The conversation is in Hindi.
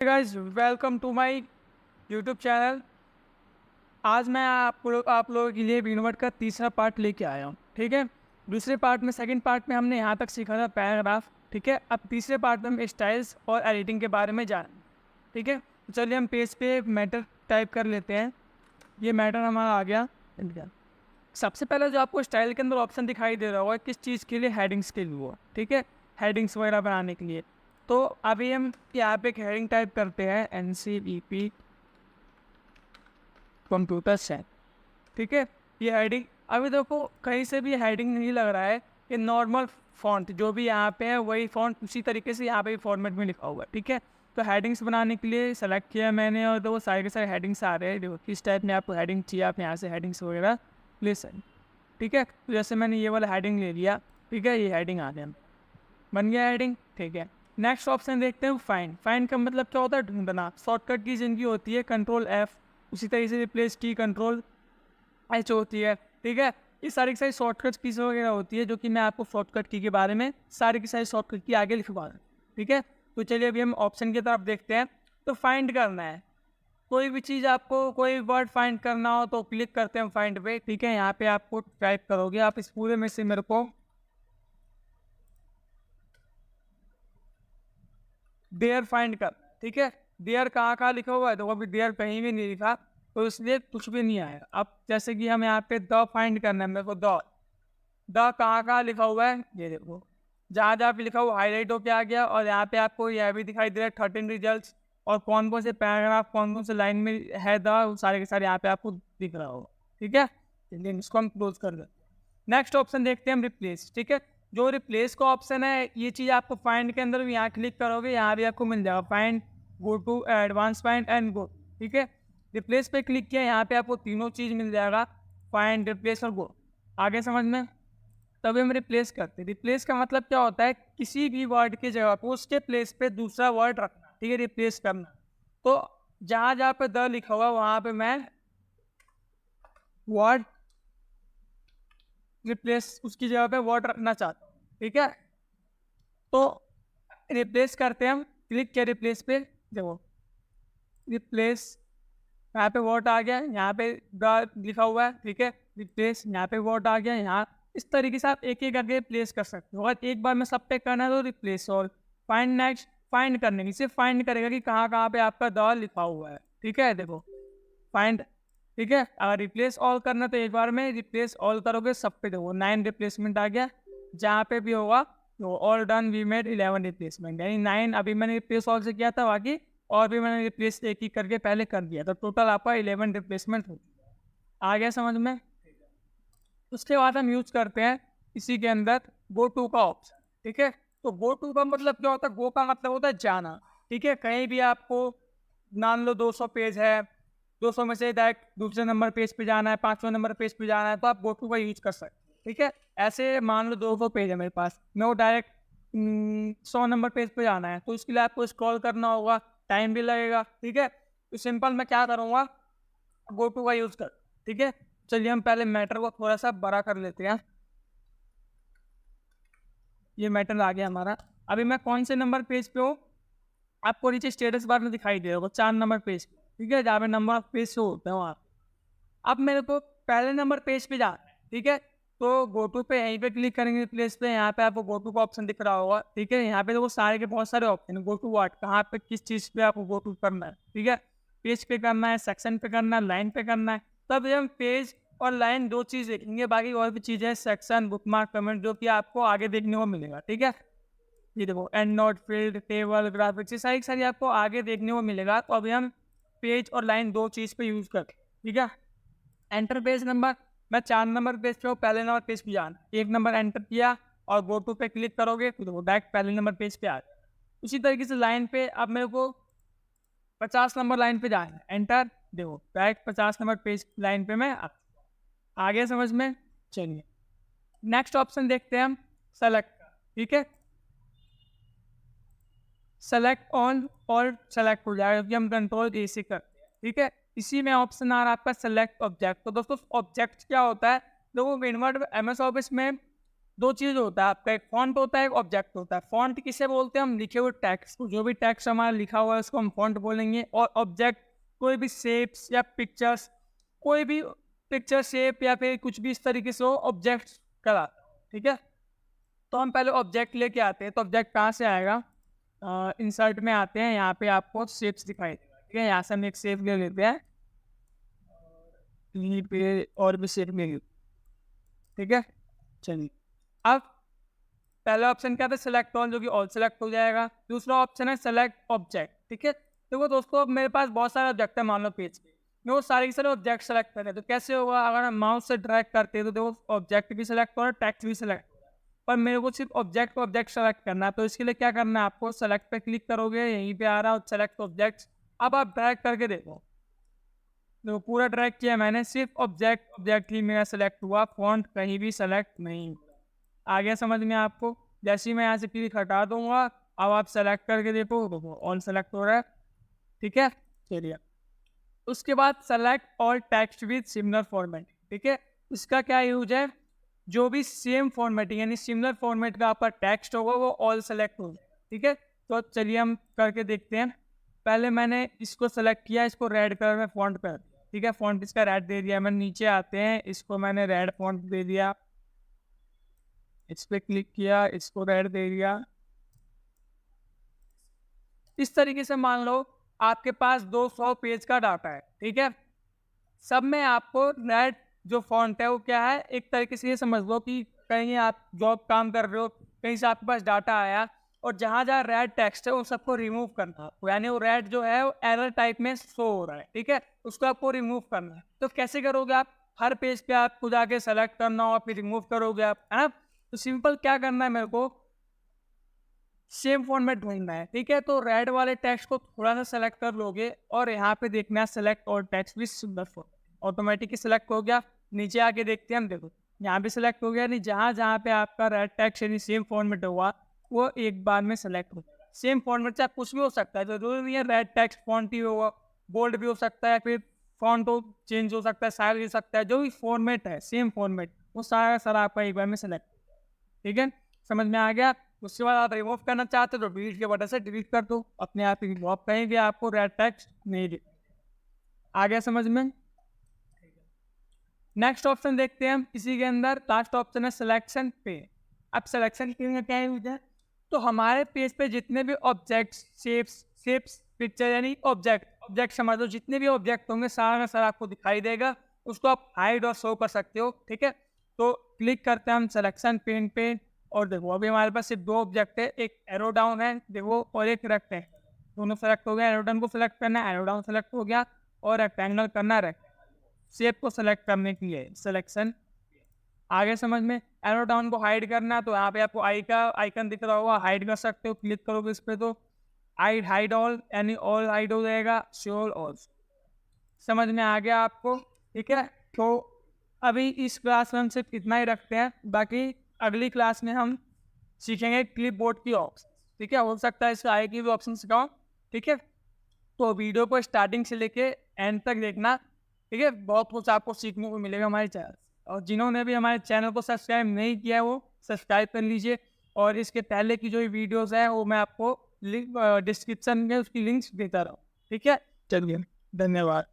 Guys welcome to my YouTube channel. आज मैं आप लोगों के लिए विनवर्ड का तीसरा पार्ट लेके आया हूँ। ठीक है, दूसरे पार्ट में सेकंड पार्ट में हमने यहाँ तक सीखा था पैराग्राफ। ठीक है, अब तीसरे पार्ट में हम स्टाइल्स और एडिटिंग के बारे में जान। ठीक है, तो चलिए हम पेज पे मैटर टाइप कर लेते हैं। ये मैटर हमारा आ गया। सबसे पहले जो आपको स्टाइल के अंदर ऑप्शन दिखाई दे रहा होगा किस चीज़ के लिए, हेडिंग्स के लिए हुआ। ठीक है, हेडिंग्स वगैरह बनाने के लिए। तो अभी हम यहाँ पे एक हेडिंग टाइप करते हैं NCVP कंप्यूटर साइंस। ठीक है, ये हेडिंग अभी देखो कहीं से भी हेडिंग नहीं लग रहा है। ये नॉर्मल फॉन्ट जो भी यहाँ पे है वही फॉन्ट उसी तरीके से यहाँ पे भी फॉर्मेट में लिखा हुआ है। ठीक है, तो हेडिंग्स बनाने के लिए सेलेक्ट किया मैंने और तो वो सारे के सारे हेडिंग्स आ रहे हैं। देखो किस टाइप में आपको हेडिंग चाहिए, आप यहाँ से हेडिंग्स वगैरह ले सकते। ठीक है, तो जैसे मैंने ये वाला हेडिंग ले लिया। ठीक है, ये हेडिंग आ गया, बन गया हेडिंग। ठीक है, नेक्स्ट ऑप्शन देखते हैं फाइंड। फाइंड का मतलब क्या होता है, ढूंढना। शॉर्टकट की जिनकी होती है Ctrl+F, उसी तरीके से रिप्लेस की Ctrl+H होती है। ठीक है, ये सारी की सारी शॉर्टकट कीज वगैरह होती है जो कि मैं आपको शॉर्टकट की के बारे में सारी की सारी शॉर्टकट की आगे लिखवा दूँ। ठीक है, तो चलिए अभी हम ऑप्शन की तरफ देखते हैं। तो फाइंड करना है कोई भी चीज़, आपको कोई वर्ड फाइंड करना हो तो क्लिक करते हैं फाइंड पे। ठीक है, यहाँ पे आपको टाइप करोगे, आप इस पूरे में से मेरे को देयर फाइंड कर। ठीक है, देयर कहाँ लिखा हुआ है, तो अभी देयर कहीं भी नहीं लिखा तो इसलिए कुछ भी नहीं आएगा। अब जैसे कि हम यहाँ पे द फाइंड करना है मेरे को, द कहाँ लिखा हुआ है, ये देखो जहाँ जहाँ पे लिखा हुआ हाईलाइट होके आ गया। और यहाँ पे आपको यह भी दिखाई दे रहा है 13 रिजल्ट, और कौन कौन से पैराग्राफ कौन कौन से लाइन में है द, सारे के सारे यहाँ पे आपको दिख रहा होगा। ठीक है, चलिए इसको हम क्लोज कर देते हैं। नेक्स्ट ऑप्शन देखते हैं हम रिप्लेस। ठीक है, जो रिप्लेस का ऑप्शन है ये चीज़ आपको फाइंड के अंदर भी यहाँ क्लिक करोगे, यहाँ भी आपको मिल जाएगा find, go to advance find and go. ठीक है, रिप्लेस पे क्लिक किया, यहाँ पे आपको तीनों चीज़ मिल जाएगा, फाइंड, रिप्लेस और गो। आगे समझ में, तभी हम रिप्लेस करते हैं। रिप्लेस का मतलब क्या होता है, किसी भी वर्ड की जगह को उसके प्लेस पे दूसरा वर्ड रखना। ठीक है, रिप्लेस करना। तो जहाँ जहाँ पे द लिखा हुआ वहाँ पे मैं वर्ड रिप्लेस, उसकी जगह पे वर्ड रखना चाहता हूँ। ठीक है, तो रिप्लेस करते हैं हम, क्लिक किया रिप्लेस पे, देखो रिप्लेस, यहाँ पे वर्ड आ गया, यहाँ पे द लिखा हुआ है। ठीक है, रिप्लेस, यहाँ पे वर्ड आ गया, यहाँ इस तरीके से आप एक एक करके रिप्लेस कर सकते हो। अगर एक बार में सब पे करना है तो रिप्लेस और फाइंड। नेक्स्ट फाइंड करने की सिर्फ फाइंड करेगा कि कहाँ कहाँ पे आपका द लिखा हुआ है। ठीक है, देखो फाइंड। ठीक है, अगर रिप्लेस ऑल करना तो एक बार में रिप्लेस ऑल करोगे सब पे, देखो 9 रिप्लेसमेंट आ गया। जहाँ पे भी होगा तो all done we made 11 replacement, यानी 9 अभी मैंने रिप्लेस ऑल से किया था, बाकी और भी मैंने रिप्लेस एक ही करके पहले कर दिया, तो टोटल आपका 11 रिप्लेसमेंट हो आ गया समझ में। उसके बाद हम यूज करते हैं इसी के अंदर गो टू का ऑप्शन। ठीक है, तो गो टू का मतलब क्या होता है, गो का मतलब होता है जाना। ठीक है, कहीं भी आपको मान लो 200 पेज है, 200 में से डायरेक्ट दूसरे नंबर पेज पे जाना है, 5वें नंबर पेज पे जाना है, तो आप गो टू का यूज कर सकते हैं। ठीक है, ऐसे मान लो 200 पेज है मेरे पास, मैं वो डायरेक्ट 100 नंबर पेज पे जाना है, तो उसके लिए आपको स्क्रॉल करना होगा, टाइम भी लगेगा। ठीक है, तो सिंपल मैं क्या करूँगा, गो टू का यूज़ कर। ठीक है, चलिए हम पहले मैटर को थोड़ा सा बड़ा कर लेते हैं। ये मैटर आ गया हमारा। अभी मैं कौन से नंबर पेज पे हूँ, आपको नीचे स्टेटस बार में दिखाई दे रहा 4 नंबर पेज। ठीक है, जहाँ पे नंबर ऑफ पेज शो होते हैं वहाँ। अब मेरे को पहले नंबर पेज पे जाना है। ठीक है, तो गो टू पे यहीं पे क्लिक करेंगे प्लेस पे, यहाँ पे आपको गो टू का ऑप्शन दिख रहा होगा। ठीक है, यहाँ पे तो वो सारे के बहुत सारे ऑप्शन है, गो टू व्हाट, कहाँ पे किस चीज़ पे आपको गो टू करना है। ठीक है, पेज पे करना है, सेक्शन पे करना है, लाइन पे करना है। तब हम पेज और लाइन दो चीज़ देखेंगे, बाकी और भी चीज़ें सेक्शन, बुकमार्क, कमेंट, जो कि आपको आगे देखने को मिलेगा। ठीक है, ये देखो and note, field, table, graphics, ये सारी सारी आपको आगे देखने को मिलेगा। तो अभी हम पेज और लाइन दो चीज़ पे यूज़ करते हैं। ठीक है, एंटर पेज नंबर, मैं 4 नंबर पेज पे हूँ, पहले नंबर पेज पे जाना, एक नंबर एंटर किया और गो टू पे क्लिक करोगे तो देखो डायरेक्ट पहले नंबर पेज पे आ जाए। उसी तरीके से लाइन पे अब मेरे को 50 नंबर लाइन पे जाना है, एंटर, देखो डायरेक्ट 50 नंबर पेज लाइन पे मैं आ गया समझ में। चलिए नेक्स्ट ऑप्शन देखते हैं हम, सेलेक्ट का। ठीक है, सेलेक्ट ऑन और सेलेक्ट हो जाएगा क्योंकि हम Ctrl+A से करते हैं। ठीक है, इसी में ऑप्शन आ रहा है आपका सेलेक्ट ऑब्जेक्ट। तो दोस्तों ऑब्जेक्ट क्या होता है, देखो विनवर्ड MS ऑफिस में दो चीज़ होता है आपका, एक फॉन्ट होता है, एक ऑब्जेक्ट होता है। फॉन्ट किसे बोलते हैं? हम लिखे हुए टेक्स्ट को, जो भी टेक्स्ट हमारा लिखा हुआ है उसको हम फॉन्ट बोलेंगे। और ऑब्जेक्ट कोई भी शेप्स या पिक्चर्स, कोई भी पिक्चर शेप या फिर कुछ भी इस तरीके से हो ऑब्जेक्ट कहलाता है। ठीक है, तो हम पहले ऑब्जेक्ट लेके आते हैं। तो ऑब्जेक्ट कहाँ से आएगा? इंसर्ट में आते हैं, यहाँ पे आपको शेप्स दिखाई देगा। ठीक है, यहाँ से हम एक शेप ले लेते हैं, यहीं पे और भी शेप ले लेते। ठीक है, चलिए अब पहला ऑप्शन क्या था? सेलेक्ट ऑल, जो कि ऑल सेलेक्ट हो जाएगा। दूसरा ऑप्शन है सेलेक्ट ऑब्जेक्ट। ठीक है, देखो दोस्तों, अब मेरे पास बहुत सारे ऑब्जेक्ट है, मान लो पेज पे, मैं वो सारे के सारे ऑब्जेक्ट सेलेक्ट करें तो कैसे होगा? अगर हम माउस से ड्रैग करते हैं तो देखो ऑब्जेक्ट भी सिलेक्ट हो रहा है, टेक्स्ट भी सिलेक्ट हो रहा है, पर मेरे को सिर्फ ऑब्जेक्ट को ऑब्जेक्ट सेलेक्ट करना है। तो इसके लिए क्या करना है आपको? सेलेक्ट पे क्लिक करोगे, यहीं पे आ रहा है सेलेक्ट ऑब्जेक्ट। अब आप ड्रैग करके देखो, पूरा ड्रैग किया मैंने, सिर्फ ऑब्जेक्ट ही मेरा सेलेक्ट हुआ, फॉन्ट कहीं भी सेलेक्ट नहीं। आ गया समझ में आपको? जैसे ही मैं यहाँ से क्लिक हटा दूंगा, अब आप सेलेक्ट करके देखो ऑल सेलेक्ट हो रहा है। ठीक है, चलिए उसके बाद select all text with similar format. ठीक है, इसका क्या यूज है? जो भी सेम फॉर्मेट यानी सिमिलर फॉर्मेट का आपका टेक्स्ट होगा वो ऑल सेलेक्ट होगा। ठीक है, तो चलिए हम करके देखते हैं। पहले मैंने इसको सेलेक्ट किया, इसको रेड कलर में फॉन्ट कर दिया। ठीक है, फॉन्ट इसका रेड दे दिया मैंने। नीचे आते हैं, इसको मैंने रेड फॉन्ट दे दिया, इस पर क्लिक किया, इसको रेड दे दिया। इस तरीके से मान लो आपके पास 200 पेज का डाटा है। ठीक है, सब में आपको रेड जो फॉन्ट है वो क्या है, एक तरीके से ये समझ लो कि कहीं आप जॉब काम कर रहे हो, कहीं से आपके पास डाटा आया और जहाँ जहाँ रेड टेक्स्ट है वो सबको रिमूव करना है, यानी वो रेड जो है वो एरर टाइप में शो हो रहा है। ठीक है, उसको आपको रिमूव करना है। तो कैसे करोगे आप? हर पेज पे आपको जाके सेलेक्ट करना हो, फिर रिमूव करोगे आप, है ना? तो सिंपल क्या करना है, मेरे को सेम फॉर्मेट ढूंढना है। ठीक है, तो रेड वाले टेक्स्ट को थोड़ा सा सेलेक्ट कर लोगे और यहाँ पे देखना है सेलेक्ट और text with similar format, automatically select हो गया। नीचे आके देखते हैं हम, देखो यहाँ पे सेलेक्ट हो गया। नहीं, जहाँ जहाँ पे आपका रेड टेक्स्ट यानी सेम फॉर्मेट हुआ वो एक बार में सेलेक्ट हो गया। सेम फॉर्मेट से कुछ भी हो सकता है, जरूरी नहीं है रेड टेक्स्ट फॉन्ट ही होगा, बोल्ड भी हो सकता है, फिर फॉन्ट हो चेंज हो सकता है, साइज हो सकता है, जो भी फॉर्मेट है सेम फॉर्मेट वो सारा सारा आपका एक बार में सेलेक्ट हो गया। ठीक है, समझ में आ गया? उसके बाद आप रिमूव करना चाहते हो तो डिलीट के बटन से डिलीट कर दो, अपने आप ही रिमूव कहेंगे, आपको रेड टेक्स्ट नहीं दिखेगा। आ गया समझ में? नेक्स्ट ऑप्शन देखते हैं हम इसी के अंदर। लास्ट ऑप्शन है सिलेक्शन पे। अब सिलेक्शन पे में क्या यूज है? तो हमारे पेज पे जितने भी ऑब्जेक्ट्स, शेप्स पिक्चर यानी ऑब्जेक्ट समझ लो, जितने भी ऑब्जेक्ट होंगे सारा का सारा आपको दिखाई देगा, उसको आप हाइड और शो कर सकते हो। ठीक है, तो क्लिक करते हैं हम सिलेक्शन पेन पे और देखो अभी हमारे पास सिर्फ दो ऑब्जेक्ट है, एक एरो डाउन है देखो और एक रेक्टेंगल, दोनों सेलेक्ट हो गया। एरो डाउन को सेलेक्ट करना है, एरो डाउन सेलेक्ट हो गया, और रेक्टेंगल करना है शेप को सेलेक्ट करने के लिए सिलेक्शन। आगे समझ में? एरो डाउन को हाइड करना है तो यहाँ पे आपको आई का आइकन दिख रहा होगा, हाइड कर सकते हो, क्लिक करोगे इस पे तो हाइड ऑल यानी ऑल हाइड हो जाएगा, शोल ऑल। समझ में आ गया आपको? ठीक है, तो अभी इस क्लास में हम सिर्फ इतना ही रखते हैं, बाकी अगली क्लास में हम सीखेंगे क्लिपबोर्ड की ऑप्शन। ठीक है, हो सकता है इसका आगे की भी ऑप्शन सिखाओ। ठीक है, तो वीडियो को स्टार्टिंग से लेके एंड तक देखना। ठीक है, बहुत कुछ आपको सीखने को मिलेगा हमारे चैनल से। और जिन्होंने भी हमारे चैनल को सब्सक्राइब नहीं किया है वो सब्सक्राइब कर लीजिए, और इसके पहले की जो वीडियोस हैं वो मैं आपको लिंक डिस्क्रिप्शन में उसकी लिंक्स देता रहूँ। ठीक है, चलिए धन्यवाद।